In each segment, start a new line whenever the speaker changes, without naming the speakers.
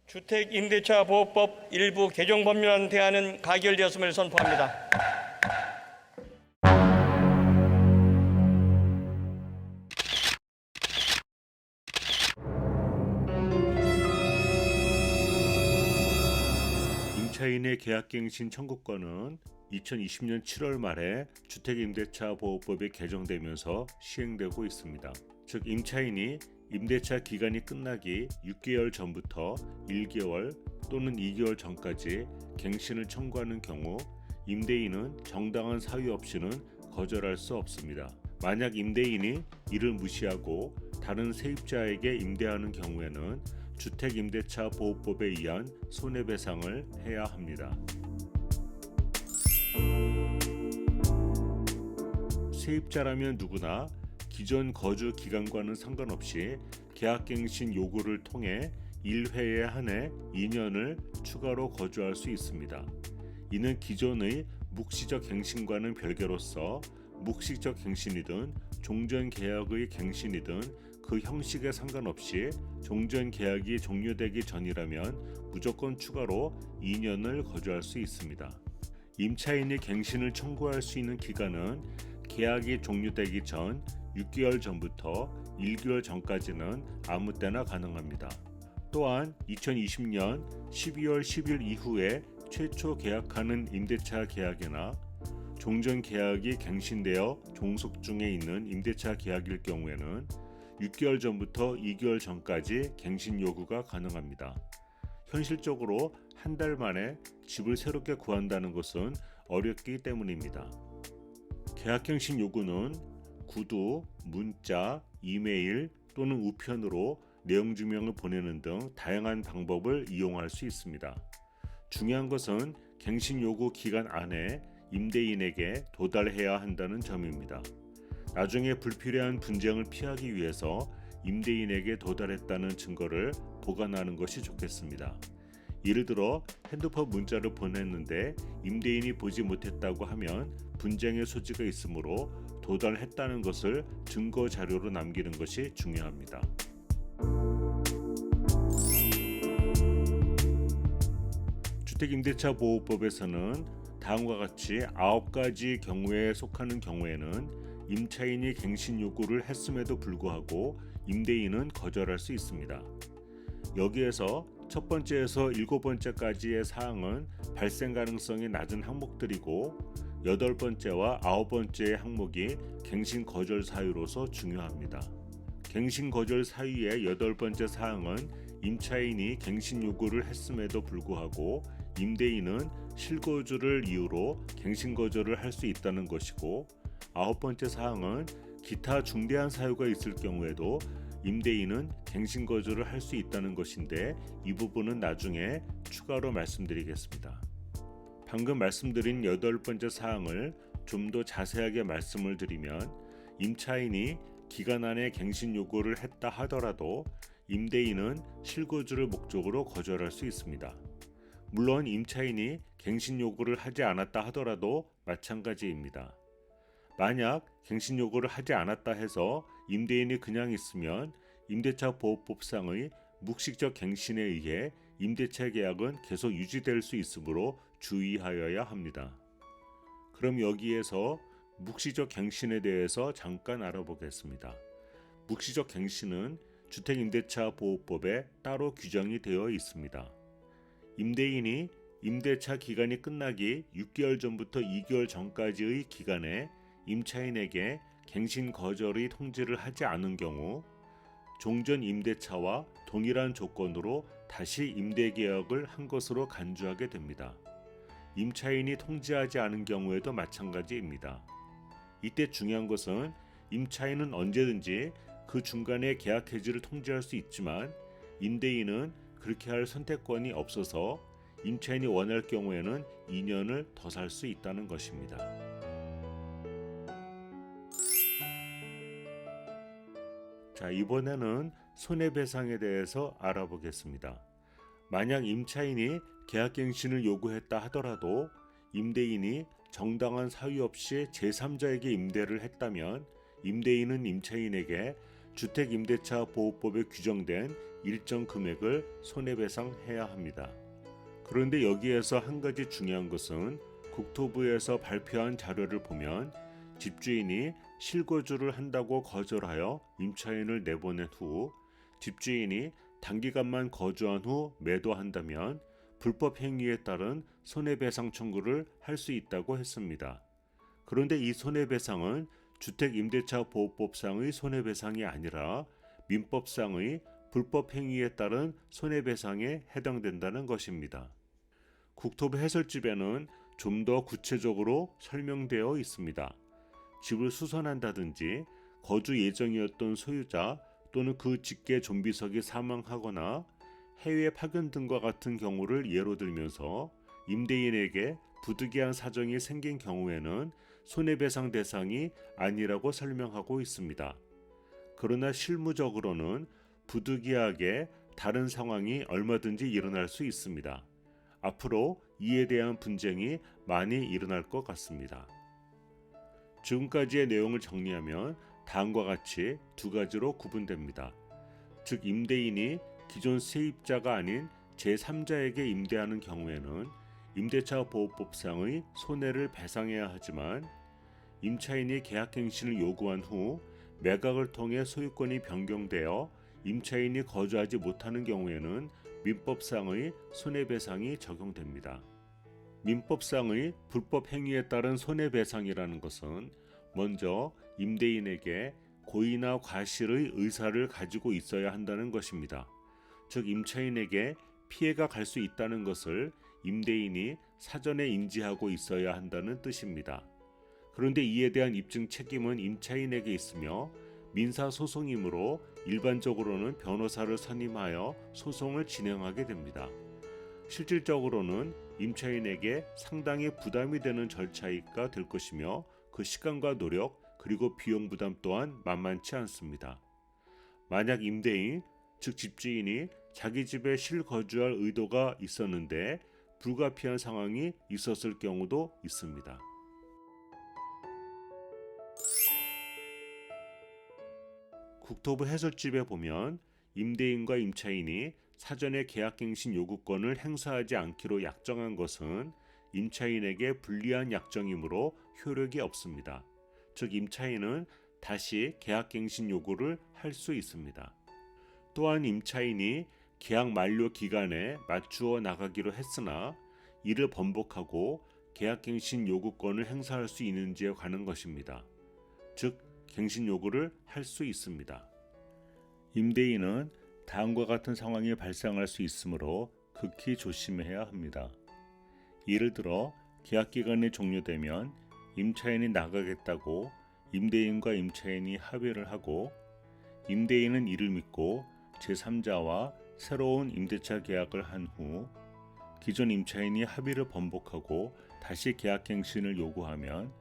주택임대차보호법 일부 개정 법률안 대안은 가결되었음을 선포합니다.
임차인의 계약갱신 청구권은 2020년 7월 말에 주택임대차보호법이 개정되면서 시행되고 있습니다. 즉 임차인이 임대차 기간이 끝나기 6개월 전부터 1개월 또는 2개월 전까지 갱신을 청구하는 경우 임대인은 정당한 사유 없이는 거절할 수 없습니다. 만약 임대인이 이를 무시하고 다른 세입자에게 임대하는 경우에는 주택임대차보호법에 의한 손해배상을 해야 합니다. 세입자라면 누구나 기존 거주 기간과는 상관없이 계약갱신 요구를 통해 1회에 한해 2년을 추가로 거주할 수 있습니다. 이는 기존의 묵시적 갱신과는 별개로서 묵시적 갱신이든 종전계약의 갱신이든 그 형식에 상관없이 종전계약이 종료되기 전이라면 무조건 추가로 2년을 거주할 수 있습니다. 임차인이 갱신을 청구할 수 있는 기간은 계약이 종료되기 전 6개월 전부터 1개월 전까지는 아무 때나 가능합니다. 또한 2020년 12월 10일 이후에 최초 계약하는 임대차 계약이나 종전 계약이 갱신되어 종속 중에 있는 임대차 계약일 경우에는 6개월 전부터 2개월 전까지 갱신 요구가 가능합니다. 현실적으로 한 달 만에 집을 새롭게 구한다는 것은 어렵기 때문입니다. 계약갱신 요구는 구두, 문자, 이메일 또는 우편으로 내용 증명을 보내는 등 다양한 방법을 이용할 수 있습니다. 중요한 것은 갱신 요구 기간 안에 임대인에게 도달해야 한다는 점입니다. 나중에 불필요한 분쟁을 피하기 위해서 임대인에게 도달했다는 증거를 보관하는 것이 좋겠습니다. 예를 들어 핸드폰 문자를 보냈는데 임대인이 보지 못했다고 하면 분쟁의 소지가 있으므로 도달했다는 것을 증거 자료로 남기는 것이 중요합니다. 주택임대차보호법에서는 다음과 같이 9가지 경우에 속하는 경우에는 임차인이 갱신 요구를 했음에도 불구하고 임대인은 거절할 수 있습니다. 여기에서 첫 번째에서 7번째까지의 사항은 발생 가능성이 낮은 항목들이고 8번째와 9번째의 항목이 갱신 거절 사유로서 중요합니다. 갱신 거절 사유의 8번째 사항은 임차인이 갱신 요구를 했음에도 불구하고 임대인은 실거주를 이유로 갱신 거절을 할 수 있다는 것이고 9번째 사항은 기타 중대한 사유가 있을 경우에도 임대인은 갱신 거절을 할 수 있다는 것인데 이 부분은 나중에 추가로 말씀드리겠습니다. 방금 말씀드린 8번째 사항을 좀 더 자세하게 말씀을 드리면 임차인이 기간 안에 갱신 요구를 했다 하더라도 임대인은 실거주를 목적으로 거절할 수 있습니다. 물론 임차인이 갱신 요구를 하지 않았다 하더라도 마찬가지입니다. 만약 갱신 요구를 하지 않았다 해서 임대인이 그냥 있으면 임대차보호법상의 묵시적 갱신에 의해 임대차 계약은 계속 유지될 수 있으므로 주의하여야 합니다. 그럼 여기에서 묵시적 갱신에 대해서 잠깐 알아보겠습니다. 묵시적 갱신은 주택임대차보호법에 따로 규정이 되어 있습니다. 임대인이 임대차 기간이 끝나기 6개월 전부터 2개월 전까지의 기간에 임차인에게 갱신 거절의 통지를 하지 않은 경우 종전 임대차와 동일한 조건으로 다시 임대계약을 한 것으로 간주하게 됩니다. 임차인이 통지하지 않은 경우에도 마찬가지입니다. 이때 중요한 것은 임차인은 언제든지 그 중간에 계약 해지를 통지할 수 있지만 임대인은 그렇게 할 선택권이 없어서 임차인이 원할 경우에는 2년을 더 살 수 있다는 것입니다. 자, 이번에는 손해배상에 대해서 알아보겠습니다. 만약 임차인이 계약갱신을 요구했다 하더라도 임대인이 정당한 사유 없이 제3자에게 임대를 했다면 임대인은 임차인에게 주택임대차 보호법에 규정된 일정 금액을 손해배상해야 합니다. 그런데 여기에서 한 가지 중요한 것은 국토부에서 발표한 자료를 보면 집주인이 실거주를 한다고 거절하여 임차인을 내보낸 후 집주인이 단기간만 거주한 후 매도한다면 불법 행위에 따른 손해배상 청구를 할 수 있다고 했습니다. 그런데 이 손해배상은 주택임대차보호법상의 손해배상이 아니라 민법상의 불법 행위에 따른 손해배상에 해당된다는 것입니다. 국토부 해설집에는 좀 더 구체적으로 설명되어 있습니다. 집을 수선한다든지 거주 예정이었던 소유자 또는 그 직계 존비속이 사망하거나 해외 파견 등과 같은 경우를 예로 들면서 임대인에게 부득이한 사정이 생긴 경우에는 손해배상 대상이 아니라고 설명하고 있습니다. 그러나 실무적으로는 부득이하게 다른 상황이 얼마든지 일어날 수 있습니다. 앞으로 이에 대한 분쟁이 많이 일어날 것 같습니다. 지금까지의 내용을 정리하면 다음과 같이 두 가지로 구분됩니다. 즉 임대인이 기존 세입자가 아닌 제3자에게 임대하는 경우에는 임대차 보호법상의 손해를 배상해야 하지만 임차인이 계약갱신을 요구한 후 매각을 통해 소유권이 변경되어 임차인이 거주하지 못하는 경우에는 민법상의 손해배상이 적용됩니다. 민법상의 불법 행위에 따른 손해배상이라는 것은 먼저 임대인에게 고의나 과실의 의사를 가지고 있어야 한다는 것입니다. 즉 임차인에게 피해가 갈 수 있다는 것을 임대인이 사전에 인지하고 있어야 한다는 뜻입니다. 그런데 이에 대한 입증 책임은 임차인에게 있으며 민사소송이므로 일반적으로는 변호사를 선임하여 소송을 진행하게 됩니다. 실질적으로는 임차인에게 상당히 부담이 되는 절차가 될 것이며 그 시간과 노력 그리고 비용 부담 또한 만만치 않습니다. 만약 임대인, 즉 집주인이 자기 집에 실거주할 의도가 있었는데 불가피한 상황이 있었을 경우도 있습니다. 국토부 해설집에 보면 임대인과 임차인이 사전에 계약갱신 요구권을 행사하지 않기로 약정한 것은 임차인에게 불리한 약정이므로 효력이 없습니다. 즉 임차인은 다시 계약갱신 요구를 할 수 있습니다. 또한 임차인이 계약 만료 기간에 맞추어 나가기로 했으나 이를 번복하고 계약갱신 요구권을 행사할 수 있는지에 관한 것입니다. 즉 갱신 요구를 할 수 있습니다. 임대인은 다음과 같은 상황이 발생할 수 있으므로 극히 조심해야 합니다. 예를 들어 계약 기간이 종료되면 임차인이 나가겠다고 임대인과 임차인이 합의를 하고 임대인은 이를 믿고 제3자와 새로운 임대차 계약을 한 후 기존 임차인이 합의를 번복하고 다시 계약갱신을 요구하면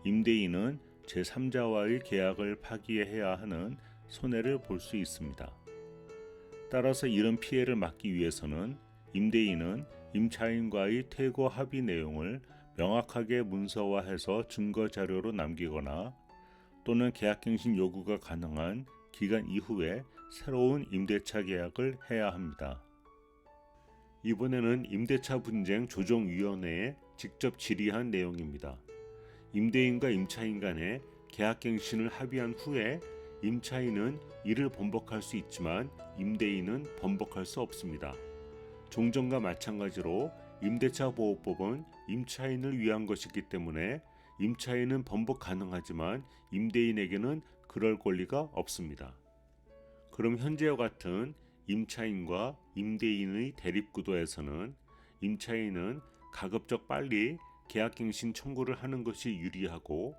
임대인은 제3자와의 계약을 파기해야 하는 손해를 볼 수 있습니다. 따라서 이런 피해를 막기 위해서는 임대인은 임차인과의 퇴거 합의 내용을 명확하게 문서화해서 증거 자료로 남기거나 또는 계약갱신 요구가 가능한 기간 이후에 새로운 임대차 계약을 해야 합니다. 이번에는 임대차 분쟁 조정위원회에 직접 질의한 내용입니다. 임대인과 임차인 간에 계약갱신을 합의한 후에 임차인은 이를 번복할 수 있지만 임대인은 번복할 수 없습니다. 종전과 마찬가지로 임대차 보호법은 임차인을 위한 것이기 때문에 임차인은 번복 가능하지만 임대인에게는 그럴 권리가 없습니다. 그럼 현재와 같은 임차인과 임대인의 대립구도에서는 임차인은 가급적 빨리 계약갱신 청구를 하는 것이 유리하고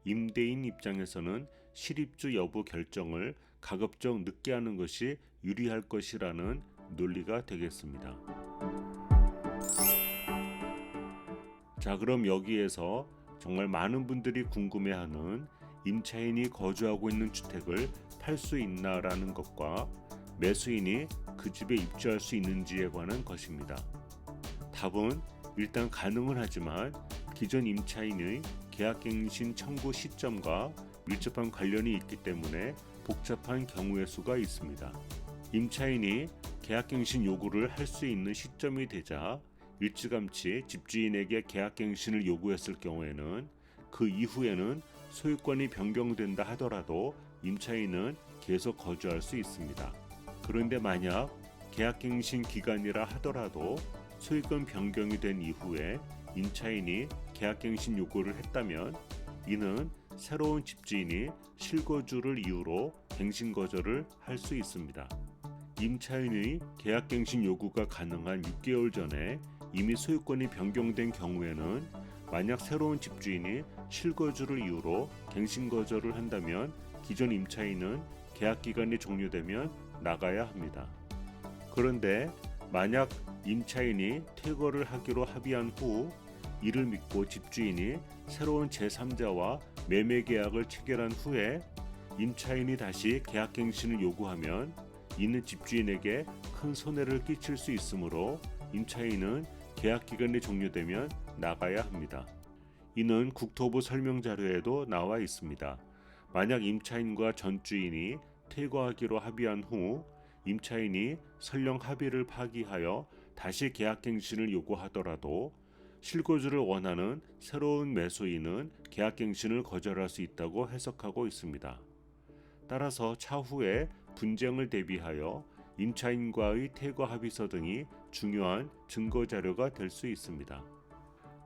임대인 입장에서는 실입주 여부 결정을 가급적 늦게 하는 것이 유리할 것이라는 논리가 되겠습니다. 자, 그럼 여기에서 정말 많은 분들이 궁금해하는 임차인이 거주하고 있는 주택을 팔 수 있나라는 것과 매수인이 그 집에 입주할 수 있는지에 관한 것입니다. 답은 일단 가능은 하지만 기존 임차인의 계약갱신 청구 시점과 밀접한 관련이 있기 때문에 복잡한 경우의 수가 있습니다. 임차인이 계약갱신 요구를 할 수 있는 시점이 되자 일찌감치 집주인에게 계약갱신을 요구했을 경우에는 그 이후에는 소유권이 변경된다 하더라도 임차인은 계속 거주할 수 있습니다. 그런데 만약 계약갱신 기간이라 하더라도 소유권 변경이 된 이후에 임차인이 계약갱신 요구를 했다면 이는 새로운 집주인이 실거주를 이유로 갱신 거절을 할 수 있습니다. 임차인의 계약갱신 요구가 가능한 6개월 전에 이미 소유권이 변경된 경우에는 만약 새로운 집주인이 실거주를 이유로 갱신 거절을 한다면 기존 임차인은 계약 기간이 종료되면 나가야 합니다. 그런데 만약 임차인이 퇴거를 하기로 합의한 후 이를 믿고 집주인이 새로운 제3자와 매매 계약을 체결한 후에 임차인이 다시 계약갱신을 요구하면 이는 집주인에게 큰 손해를 끼칠 수 있으므로 임차인은 계약 기간이 종료되면 나가야 합니다. 이는 국토부 설명 자료에도 나와 있습니다. 만약 임차인과 전주인이 퇴거하기로 합의한 후 임차인이 설령 합의를 파기하여 다시 계약갱신을 요구하더라도 실거주를 원하는 새로운 매수인은 계약갱신을 거절할 수 있다고 해석하고 있습니다. 따라서 차후에 분쟁을 대비하여 임차인과의 퇴거 합의서 등이 중요한 증거 자료가 될 수 있습니다.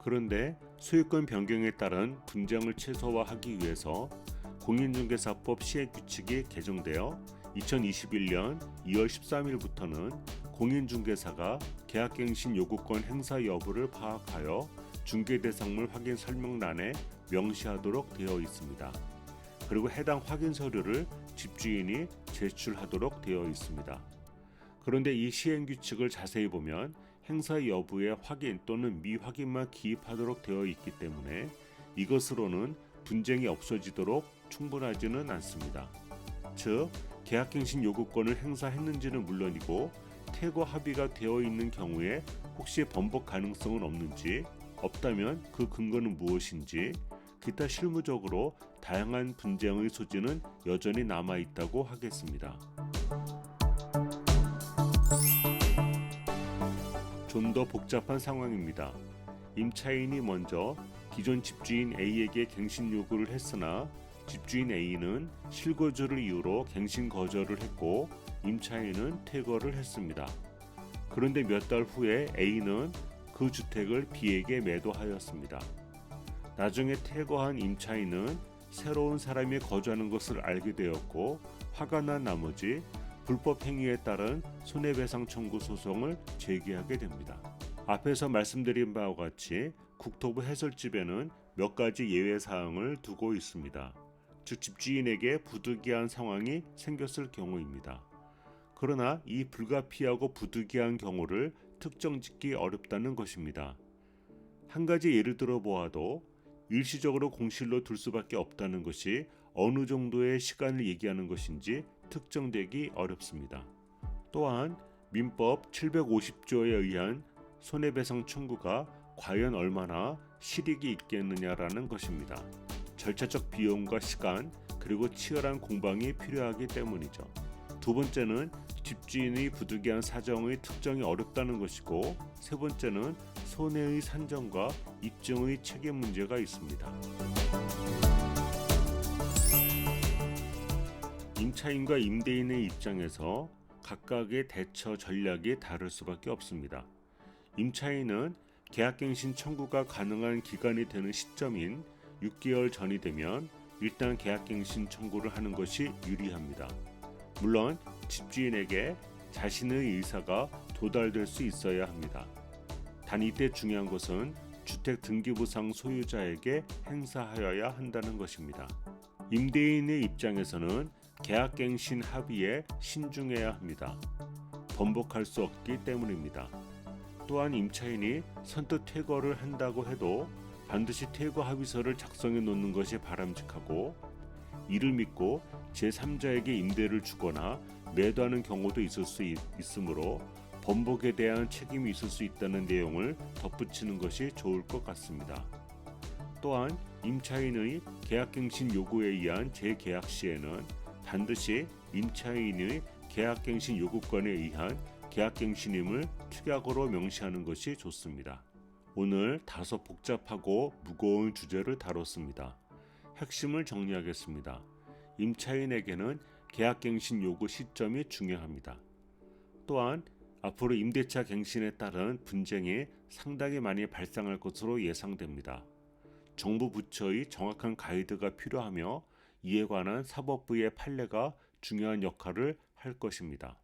그런데 소유권 변경에 따른 분쟁을 최소화하기 위해서 공인중개사법 시행규칙이 개정되어 2021년 2월 13일부터는 공인중개사가 계약갱신 요구권 행사 여부를 파악하여 중개대상물 확인 설명란에 명시하도록 되어 있습니다. 그리고 해당 확인 서류를 집주인이 제출하도록 되어 있습니다. 그런데 이 시행규칙을 자세히 보면 행사 여부의 확인 또는 미확인만 기입하도록 되어 있기 때문에 이것으로는 분쟁이 없어지도록 충분하지는 않습니다. 즉, 계약갱신 요구권을 행사했는지는 물론이고 퇴거 합의가 되어 있는 경우에 혹시 번복 가능성은 없는지, 없다면 그 근거는 무엇인지, 기타 실무적으로 다양한 분쟁의 소지는 여전히 남아있다고 하겠습니다. 좀 더 복잡한 상황입니다. 임차인이 먼저 기존 집주인 A에게 갱신 요구를 했으나 집주인 A는 실거주를 이유로 갱신 거절을 했고 임차인은 퇴거를 했습니다. 그런데 몇 달 후에 A는 그 주택을 B에게 매도하였습니다. 나중에 퇴거한 임차인은 새로운 사람이 거주하는 것을 알게 되었고 화가 난 나머지 불법 행위에 따른 손해배상 청구 소송을 제기하게 됩니다. 앞에서 말씀드린 바와 같이 국토부 해설집에는 몇 가지 예외 사항을 두고 있습니다. 즉 집주인에게 부득이한 상황이 생겼을 경우입니다. 그러나 이 불가피하고 부득이한 경우를 특정짓기 어렵다는 것입니다. 한 가지 예를 들어 보아도 일시적으로 공실로 둘 수밖에 없다는 것이 어느 정도의 시간을 얘기하는 것인지 특정되기 어렵습니다. 또한 민법 750조에 의한 손해배상 청구가 과연 얼마나 실익이 있겠느냐라는 것입니다. 절차적 비용과 시간 그리고 치열한 공방이 필요하기 때문이죠. 두 번째는 집주인의 부득이한 사정의 특정이 어렵다는 것이고 세 번째는 손해의 산정과 입증의 책임 문제가 있습니다. 임차인과 임대인의 입장에서 각각의 대처 전략이 다를 수밖에 없습니다. 임차인은 계약갱신 청구가 가능한 기간이 되는 시점인 6개월 전이 되면 일단 계약갱신 청구를 하는 것이 유리합니다. 물론 집주인에게 자신의 의사가 도달될 수 있어야 합니다. 단 이때 중요한 것은 주택 등기부상 소유자에게 행사하여야 한다는 것입니다. 임대인의 입장에서는 계약갱신 합의에 신중해야 합니다. 번복할 수 없기 때문입니다. 또한 임차인이 선뜻 퇴거를 한다고 해도 반드시 퇴거 합의서를 작성해 놓는 것이 바람직하고 이를 믿고 제3자에게 임대를 주거나 매도하는 경우도 있을 수 있으므로 번복에 대한 책임이 있을 수 있다는 내용을 덧붙이는 것이 좋을 것 같습니다. 또한 임차인의 계약갱신 요구에 의한 재계약 시에는 반드시 임차인의 계약갱신 요구권에 의한 계약갱신임을 축약으로 명시하는 것이 좋습니다. 오늘 다소 복잡하고 무거운 주제를 다뤘습니다. 핵심을 정리하겠습니다. 임차인에게는 계약갱신 요구 시점이 중요합니다. 또한 앞으로 임대차 갱신에 따른 분쟁이 상당히 많이 발생할 것으로 예상됩니다. 정부 부처의 정확한 가이드가 필요하며 이에 관한 사법부의 판례가 중요한 역할을 할 것입니다.